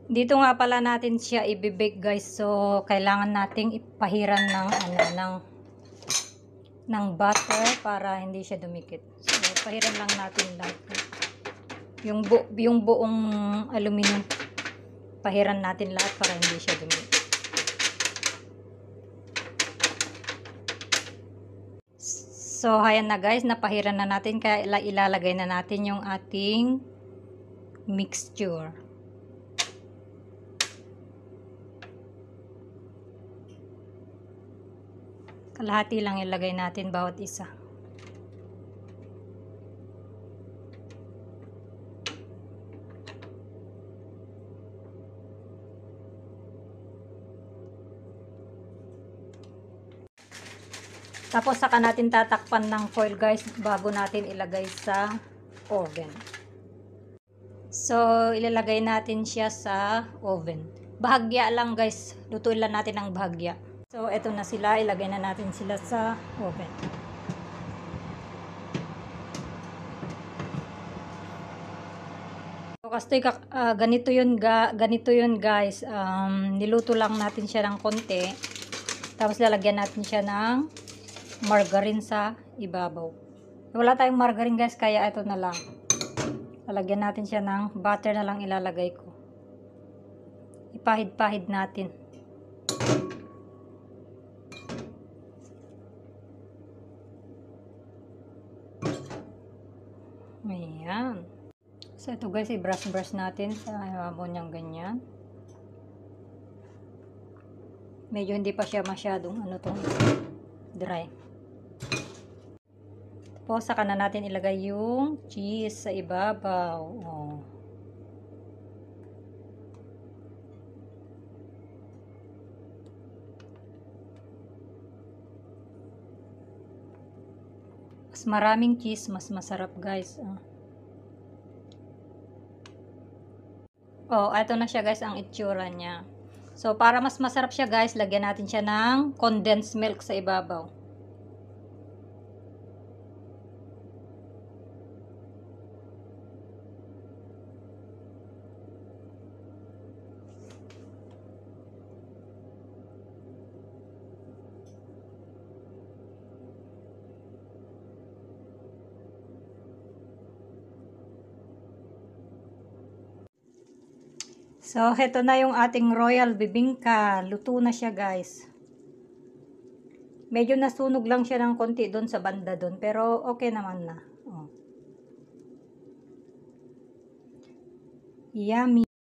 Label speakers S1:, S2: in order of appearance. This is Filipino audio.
S1: Dito nga pala natin siya ibibake guys. So kailangan nating ipahiran ng butter para hindi siya dumikit. So pahiran lang natin lahat. Yung buong aluminum pahiran natin lahat para hindi siya dumikit. So ayan na guys, napahiran na natin, kaya ilalagay na natin yung ating mixture. Kalahati lang ilagay natin bawat isa. Tapos saka natin tatakpan ng foil guys bago natin ilagay sa oven. So ilalagay natin siya sa oven. Bahagya lang guys, lutuin lang natin ng bahagya. So eto na sila, ilagay na natin sila sa oven. So kastoy ganito yun guys. Niluto lang natin siya ng konti. Tapos lalagyan natin siya ng margarine sa ibabaw. Wala tayong margarine guys, kaya ito na lang. Lalagyan natin siya ng butter na lang ilalagay ko. Ipahid-pahid natin. Ayan. So ito guys, i-brush natin sa ibabaw niyang ganyan. Medyo hindi pa siya masyadong dry. Tapos saka na natin ilagay yung cheese sa ibabaw. Oh. Mas maraming cheese, mas masarap guys. Oh, ito na siya guys ang itsura niya. So para mas masarap siya guys, lagyan natin siya ng condensed milk sa ibabaw. So, heto na yung ating royal bibingka. Luto na siya, guys. Medyo nasunog lang siya ng konti doon sa banda doon, pero okay naman na. Oh. Yummy.